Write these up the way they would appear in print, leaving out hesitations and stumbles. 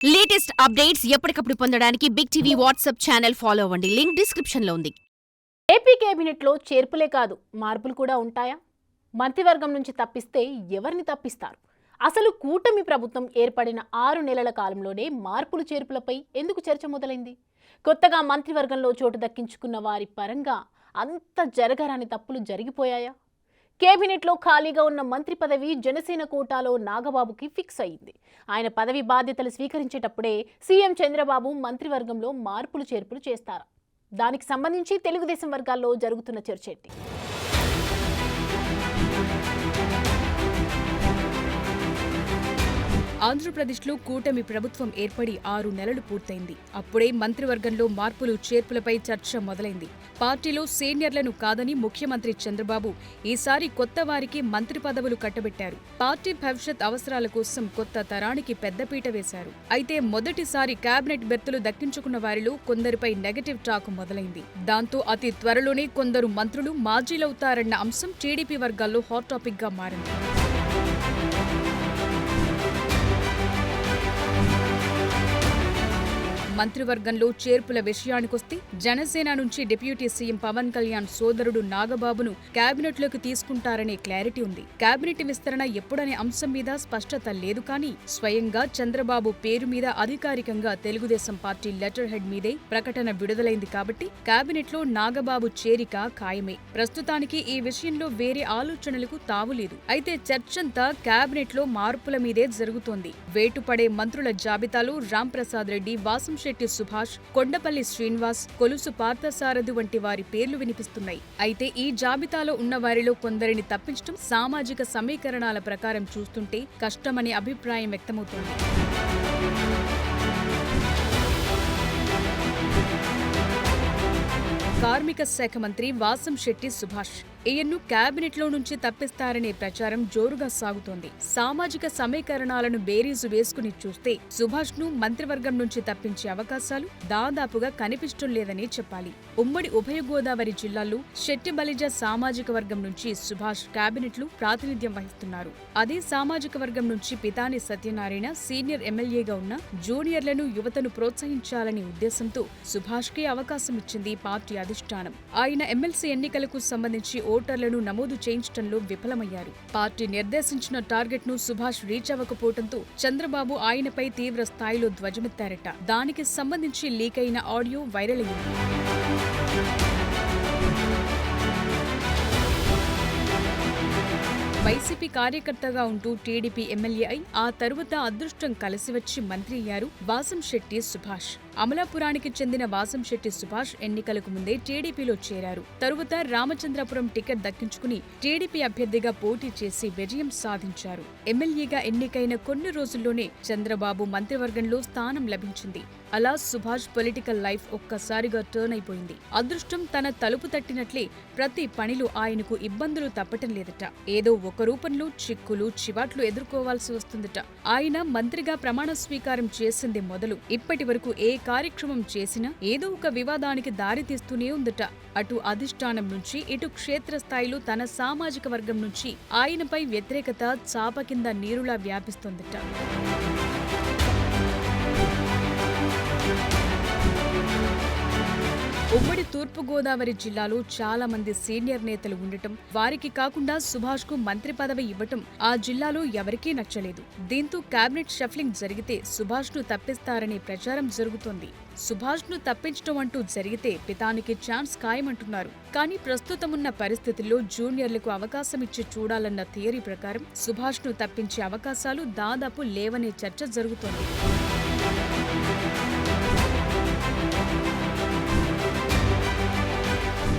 Latest updates ఎప్పటికప్పుడు పొందడానికి big TV WhatsApp channel follow అవ్వండి. లింక్ డిస్క్రిప్షన్ లో ఉంది. ఏపీ కేబినెట్లో చేర్పులే కాదు మార్పులు కూడా ఉంటాయా? మంత్రివర్గం నుంచి తప్పిస్తే ఎవరిని తప్పిస్తారు? అసలు కూటమి ప్రభుత్వం ఏర్పడిన 6 నెలల కాలంలోనే మార్పులు చేర్పులపై ఎందుకు చర్చ మొదలైంది? కొత్తగా మంత్రివర్గంలో చోటు దక్కించుకున్న వారి పరంగా అంత జరగరాని తప్పులు జరిగిపోయాయా? కేబినెట్లో ఖాళీగా ఉన్న మంత్రి పదవి జనసేన కోటాలో నాగబాబుకి ఫిక్స్ అయింది. ఆయన పదవి బాధ్యతలు స్వీకరించేటప్పుడే సీఎం చంద్రబాబు మంత్రివర్గంలో మార్పులు చేర్పులు చేస్తారా? దానికి సంబంధించి తెలుగుదేశం వర్గాల్లో జరుగుతున్న చర్చ ఏంటి? ఆంధ్రప్రదేశ్లో కూటమి ప్రభుత్వం ఏర్పడి 6 నెలలు పూర్తయింది. అప్పుడే మంత్రివర్గంలో మార్పులు చేర్పులపై చర్చ మొదలైంది. పార్టీలో సీనియర్లను కాదని ముఖ్యమంత్రి చంద్రబాబు ఈసారి కొత్త వారికి మంత్రి పదవులు కట్టబెట్టారు. పార్టీ భవిష్యత్ అవసరాల కోసం కొత్త తరానికి పెద్దపీట వేశారు. అయితే మొదటిసారి కేబినెట్ బెర్తులు దక్కించుకున్న వారిలో కొందరిపై నెగటివ్ టాక్ మొదలైంది. దాంతో అతి త్వరలోనే కొందరు మంత్రులు మాజీలవుతారన్న అంశం టీడీపీ వర్గాల్లో హాట్ టాపిక్ గా మారింది. మంత్రివర్గంలో చేర్పుల విషయానికొస్తే జనసేన నుంచి డిప్యూటీ సీఎం పవన్ కళ్యాణ్ సోదరుడు నాగబాబును కేబినెట్లోకి తీసుకుంటారనే క్లారిటీ ఉంది. కేబినెట్ విస్తరణ ఎప్పుడనే అంశం మీద స్పష్టత లేదు. కానీ స్వయంగా చంద్రబాబు పేరు మీద అధికారికంగా తెలుగుదేశం పార్టీ లెటర్ హెడ్ మీదే ప్రకటన విడుదలైంది కాబట్టి కేబినెట్లో నాగబాబు చేరిక ఖాయమే. ప్రస్తుతానికి ఈ విషయంలో వేరే ఆలోచనలకు తావులేదు. అయితే చర్చంతా కేబినెట్లో మార్పుల మీదే జరుగుతోంది. వేటుపడే మంత్రుల జాబితాలో రాంప్రసాద్ రెడ్డి, వాసంశెట్టి సుభాష్, కొండపల్లి శ్రీనివాస్, కొలుసు పార్థసారథి వంటి వారి పేర్లు వినిపిస్తున్నాయి. అయితే ఈ జాబితాలో ఉన్న వారిలో కొందరిని తప్పించడం సామాజిక సమీకరణాల ప్రకారం చూస్తుంటే కష్టమనే అభిప్రాయం వ్యక్తమవుతోంది. కార్మిక శాఖ మంత్రి వాసంశెట్టి సుభాష్ ఈయన్ను కేబినెట్లో నుంచి తప్పిస్తారనే ప్రచారం జోరుగా సాగుతోంది. సామాజిక సమీకరణాలను బేరీజు వేసుకుని చూస్తే సుభాష్ ను మంత్రివర్గం నుంచి తప్పించే అవకాశాలు దాదాపుగా కనిపించడం లేదని చెప్పాలి. ఉమ్మడి ఉభయ గోదావరి జిల్లాల్లో శెట్టి బలిజ సామాజిక వర్గం నుంచి సుభాష్ కేబినెట్లు ప్రాతినిధ్యం వహిస్తున్నారు. అదే సామాజిక వర్గం నుంచి పితాని సత్యనారాయణ సీనియర్ ఎమ్మెల్యేగా ఉన్న జూనియర్లను, యువతను ప్రోత్సహించాలనే ఉద్దేశంతో సుభాష్ కి అవకాశం ఇచ్చింది పార్టీ అధిష్టానం. ఆయన ఎమ్మెల్సీ ఎన్నికలకు సంబంధించి ఓటర్లను నమోదు చేయించడంలో విఫలమయ్యారు. పార్టీ నిర్దేశించిన టార్గెట్ ను సుభాష్ రీచ్ అవ్వకపోవడంతో చంద్రబాబు ఆయనపై తీవ్ర స్థాయిలో ధ్వజమెత్తారట. దానికి సంబంధించి లీక్ అయిన ఆడియో వైరల్ అయింది. వైసీపీ కార్యకర్తగా ఉంటూ టీడీపీ ఎమ్మెల్యే అయి ఆ తరువాత అదృష్టం కలిసివచ్చి మంత్రి అయ్యారు వాసంశెట్టి సుభాష్. అమలాపురానికి చెందిన వాసంశెట్టి సుభాష్ ఎన్నికలకు ముందే టీడీపీలో చేరారు. తరువాత రామచంద్రపురం టికెట్ దక్కించుకుని టీడీపీ అభ్యర్థిగా పోటీ చేసి విజయం సాధించారు. ఎమ్మెల్యేగా ఎన్నికైన కొన్ని రోజుల్లోనే చంద్రబాబు మంత్రివర్గంలో స్థానం లభించింది. అలా సుభాష్ పొలిటికల్ లైఫ్ ఒక్కసారిగా టర్న్ అయిపోయింది. అదృష్టం తన తలుపు తట్టినట్లే ప్రతి పనిలో ఆయనకు ఇబ్బందులు తప్పటం లేదట. ఏదో ఒక రూపంలో చిక్కులు, చివాట్లు ఎదుర్కోవాల్సి వస్తుందట. ఆయన మంత్రిగా ప్రమాణ స్వీకారం చేసింది మొదలు ఇప్పటి వరకు ఏ కార్యక్రమం చేసినా ఏదో ఒక వివాదానికి దారితీస్తూనే ఉందట. అటు అధిష్టానం నుంచి ఇటు క్షేత్రస్థాయిలో తన సామాజిక వర్గం నుంచి ఆయనపై వ్యతిరేకత చాప కింద నీరులా వ్యాపిస్తోందట. ఉమ్మడి తూర్పుగోదావరి జిల్లాలో చాలా మంది సీనియర్ నేతలు ఉండటం, వారికి కాకుండా సుభాష్ కు మంత్రి పదవి ఇవ్వటం ఆ జిల్లాలో ఎవరికీ నచ్చలేదు. దీంతో కేబినెట్ షఫ్లింగ్ జరిగితే సుభాష్ ను తప్పిస్తారనే ప్రచారం జరుగుతోంది. సుభాష్ ను తప్పించడం అంటూ జరిగితే పితానికి ఛాన్స్ ఖాయమంటున్నారు. కానీ ప్రస్తుతమున్న పరిస్థితుల్లో జూనియర్లకు అవకాశం ఇచ్చి చూడాలన్న థియరీ ప్రకారం సుభాష్ ను తప్పించే అవకాశాలు దాదాపు లేవనే చర్చ జరుగుతోంది.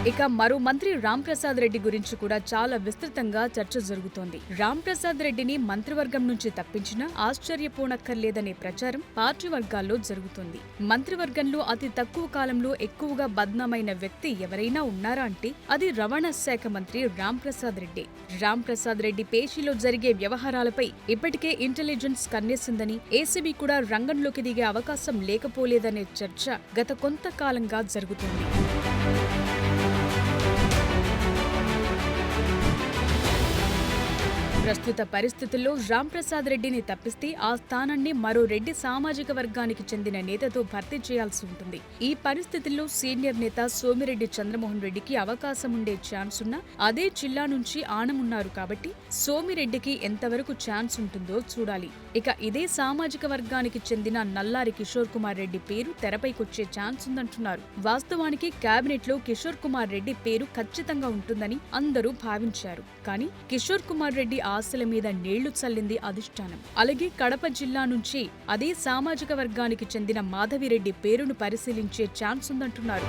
ఇక మరో మంత్రి రాంప్రసాద్ రెడ్డి గురించి కూడా చాలా విస్తృతంగా చర్చ జరుగుతోంది. రాంప్రసాద్ రెడ్డిని మంత్రివర్గం నుంచి తప్పించినా ఆశ్చర్యపోనక్కర్లేదనే ప్రచారం పార్టీ వర్గాల్లో జరుగుతోంది. మంత్రివర్గంలో అతి తక్కువ కాలంలో ఎక్కువగా బద్నామైన వ్యక్తి ఎవరైనా ఉన్నారా అంటే అది రవాణా శాఖ మంత్రి రాంప్రసాద్ రెడ్డి. రాంప్రసాద్ రెడ్డి పేషీలో జరిగే వ్యవహారాలపై ఇప్పటికే ఇంటెలిజెన్స్ కన్నేసిందని, ఏసీబీ కూడా రంగంలోకి దిగే అవకాశం లేకపోలేదనే చర్చ గత కొంతకాలంగా జరుగుతోంది. ప్రస్తుత పరిస్థితుల్లో రాంప్రసాద్ రెడ్డిని తప్పిస్తే ఆ స్థానాన్ని మరో రెడ్డి సామాజిక వర్గానికి చెందిన నేతతో భర్తీ చేయాల్సి ఉంటుంది. ఈ పరిస్థితుల్లో సీనియర్ నేత సోమిరెడ్డి చంద్రమోహన్ రెడ్డికి అవకాశం ఉండే ఛాన్స్ ఉన్నా అదే జిల్లా నుంచి ఆనమున్నారు కాబట్టి సోమిరెడ్డికి ఎంతవరకు ఛాన్స్ ఉంటుందో చూడాలి. ఇక ఇదే సామాజిక వర్గానికి చెందిన నల్లారి కిషోర్ కుమార్ రెడ్డి పేరు తెరపైకొచ్చే ఛాన్స్ ఉందంటున్నారు. వాస్తవానికి కేబినెట్ లో కిషోర్ కుమార్ రెడ్డి పేరు ఖచ్చితంగా ఉంటుందని అందరూ భావించారు. కానీ కిషోర్ కుమార్ రెడ్డి ఆశల మీద నీళ్లు చల్లింది అధిష్టానం. అలాగే కడప జిల్లా నుంచి అదే సామాజిక వర్గానికి చెందిన మాధవిరెడ్డి పేరును పరిశీలించే ఛాన్స్ ఉందంటున్నారు.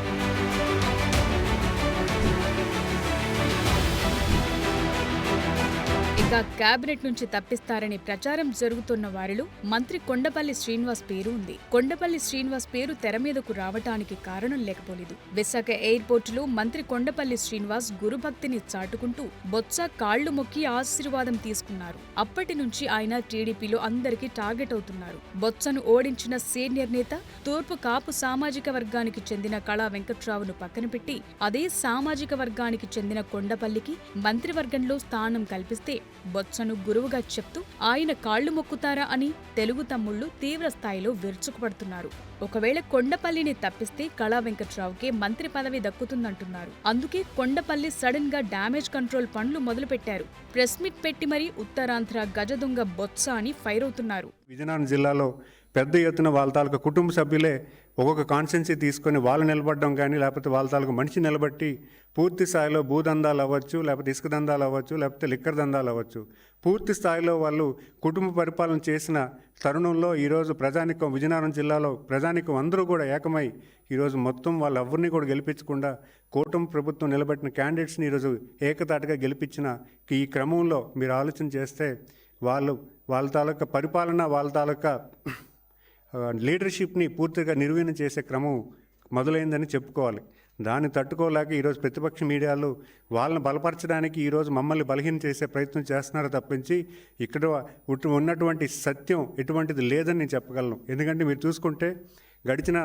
ఇక కేబినెట్ నుంచి తప్పిస్తారని ప్రచారం జరుగుతున్న వారిలో మంత్రి కొండపల్లి శ్రీనివాస్ పేరు ఉంది. కొండపల్లి శ్రీనివాస్ పేరు తెర మీదకు రావటానికి కారణం లేకపోలేదు. విశాఖ ఎయిర్పోర్టులో మంత్రి కొండపల్లి శ్రీనివాస్ గురుభక్తిని చాటుకుంటూ బొత్స కాళ్లు మొక్కి ఆశీర్వాదం తీసుకున్నారు. అప్పటి నుంచి ఆయన టీడీపీలో అందరికీ టార్గెట్ అవుతున్నారు. బొత్సను ఓడించిన సీనియర్ నేత తూర్పు కాపు సామాజిక వర్గానికి చెందిన కళా వెంకట్రావును పక్కన పెట్టి అదే సామాజిక వర్గానికి చెందిన కొండపల్లికి మంత్రివర్గంలో స్థానం కల్పిస్తే బొత్సను గురువుగా చెప్తూ ఆయన కాళ్లు మొక్కుతారా అని తెలుగు తమ్ముళ్లు తీవ్ర స్థాయిలో విరుచుకుపడుతున్నారు. ఒకవేళ కొండపల్లిని తప్పిస్తే కళా వెంకట్రావుకే మంత్రి పదవి దక్కుతుందంటున్నారు. అందుకే కొండపల్లి సడన్ గా డ్యామేజ్ కంట్రోల్ పనులు మొదలుపెట్టారు. ప్రెస్ మీట్ పెట్టి మరీ ఉత్తరాంధ్ర గజదొంగ బొత్స అని ఫైర్ అవుతున్నారు. విజయనగరం జిల్లాలో పెద్ద ఎత్తున వాళ్ళ తాలూకా కుటుంబ సభ్యులే ఒక్కొక్క కాన్స్టెన్సీ తీసుకొని వాళ్ళు నిలబడడం కానీ లేకపోతే వాళ్ళ తాలూకా మనిషి నిలబట్టి పూర్తి స్థాయిలో భూదందాలు అవ్వచ్చు, లేకపోతే ఇసుక దందాలు అవ్వచ్చు, లేకపోతే లిక్కర్ దందాలు అవ్వచ్చు, పూర్తి స్థాయిలో వాళ్ళు కుటుంబ పరిపాలన చేసిన తరుణంలో ఈరోజు ప్రజానికం విజయనగరం జిల్లాలో ప్రజానికం అందరూ కూడా ఏకమై ఈరోజు మొత్తం వాళ్ళెవ్వరిని కూడా గెలిపించకుండా కూటమి ప్రభుత్వం నిలబెట్టిన క్యాండిడేట్స్ని ఈరోజు ఏకతాటిగా గెలిపించిన ఈ క్రమంలో మీరు ఆలోచన చేస్తే వాళ్ళ తాలూకా పరిపాలన వాళ్ళ తాలూకా లీడర్షిప్ని పూర్తిగా నిర్వీర్యం చేసే క్రమం మొదలైందని చెప్పుకోవాలి. దాన్ని తట్టుకోలేక ఈరోజు ప్రతిపక్ష మీడియాలు వాళ్ళని బలపరచడానికి ఈరోజు మమ్మల్ని బలహీనం చేసే ప్రయత్నం చేస్తున్నారు తప్పించి ఇక్కడ ఉన్నటువంటి సత్యం ఎటువంటిది లేదని నేను చెప్పగలను. ఎందుకంటే మీరు చూసుకుంటే గడిచిన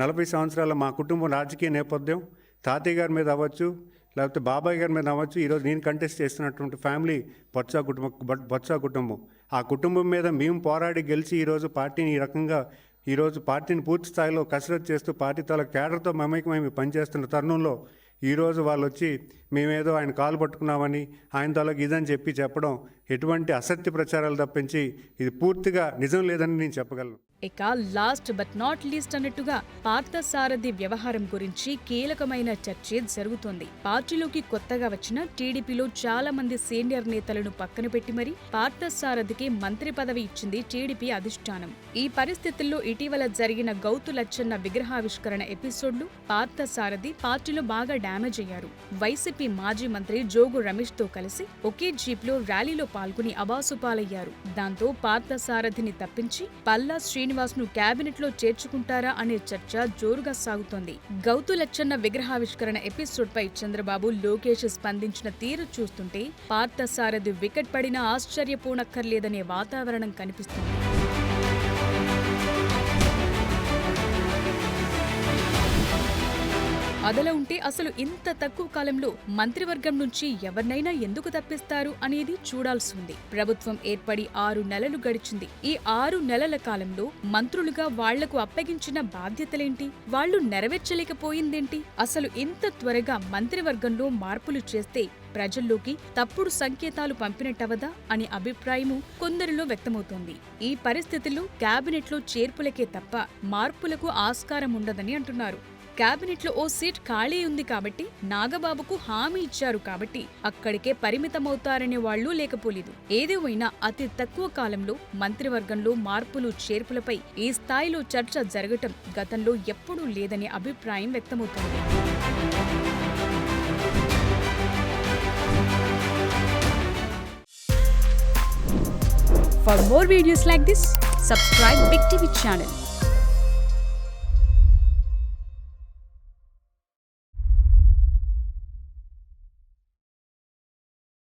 40 సంవత్సరాల మా కుటుంబం రాజకీయ నేపథ్యం తాతయ్య గారి మీద అవ్వచ్చు, లేకపోతే బాబాయ్ గారి మీద అవ్వచ్చు, ఈరోజు నేను కంటెస్ట్ చేస్తున్నటువంటి ఫ్యామిలీ బొత్స కుటుంబం. ఆ కుటుంబం మీద మేము పోరాడి గెలిచి ఈరోజు పార్టీని ఈ రకంగా ఈరోజు పార్టీని పూర్తి స్థాయిలో కసరత్తు చేస్తూ పార్టీ తాల కేడర్తో మమేకమై పనిచేస్తున్న తరుణంలో ఈరోజు వాళ్ళు వచ్చి మేమేదో ఆయన కాలు పట్టుకున్నామని ఆయన తాలూకు ఇదని చెప్పడం ఎటువంటి అసత్య ప్రచారాలు తప్పించి ఇది పూర్తిగా నిజం లేదని నేను చెప్పగలను. ఇక లాస్ట్ బట్ నాట్ లీస్ట్ అన్నట్టుగా పార్థసారథి వ్యవహారం గురించి కీలకమైన చర్చ జరుగుతోంది. పార్టీలోకి కొత్తగా వచ్చిన టీడీపీలో చాలా మంది సీనియర్ నేతలను పక్కన పెట్టి మరీ పార్థసారథికి మంత్రి పదవి ఇచ్చింది టీడీపీ అధిష్టానం. ఈ పరిస్థితుల్లో ఇటీవల జరిగిన గౌతు లచ్చన్న విగ్రహావిష్కరణ ఎపిసోడ్లు పార్థసారథి పార్టీలో బాగా డ్యామేజ్ అయ్యారు. వైసీపీ మాజీ మంత్రి జోగు రమేష్ తో కలిసి ఒకే జీప్లో ర్యాలీలో పాల్గొని అబాసుపాలయ్యారు. దాంతో పార్థసారథిని తప్పించి పల్లా శ్రీనివాస్ ను కేబినెట్ లో చేర్చుకుంటారా అనే చర్చ జోరుగా సాగుతోంది. గౌతు లచ్చన్న విగ్రహావిష్కరణ ఎపిసోడ్ పై చంద్రబాబు, లోకేష్ స్పందించిన తీరు చూస్తుంటే పార్థసారథి వికెట్ పడినా ఆశ్చర్యపోనక్కర్లేదనే వాతావరణం కనిపిస్తుంది. అదలా ఉంటే అసలు ఇంత తక్కువ కాలంలో మంత్రివర్గం నుంచి ఎవరినైనా ఎందుకు తప్పిస్తారు అనేది చూడాల్సి ఉంది. ప్రభుత్వం ఏర్పడి 6 నెలలు గడిచింది. ఈ 6 నెలల కాలంలో మంత్రులుగా వాళ్లకు అప్పగించిన బాధ్యతలేంటి? వాళ్లు నెరవేర్చలేకపోయిందేంటి? అసలు ఇంత త్వరగా మంత్రివర్గంలో మార్పులు చేస్తే ప్రజల్లోకి తప్పుడు సంకేతాలు పంపినట్టవదా అనే అభిప్రాయము కొందరిలో వ్యక్తమవుతోంది. ఈ పరిస్థితుల్లో కేబినెట్లో చేర్పులకే తప్ప మార్పులకు ఆస్కారం ఉండదని అంటున్నారు. కేబినెట్లో ఓ సీట్ ఖాళీ ఉంది కాబట్టి, నాగబాబుకు హామీ ఇచ్చారు కాబట్టి అక్కడికే పరిమితమవుతారనే వాళ్లు లేకపోలేదు. ఏదేమైనా అతి తక్కువ కాలంలో మంత్రివర్గంలో మార్పులు చేర్పులపై ఈ స్థాయిలో చర్చ జరగటం గతంలో ఎప్పుడూ లేదనే అభిప్రాయం వ్యక్తమవుతోంది. For more videos like this, subscribe Big TV channel.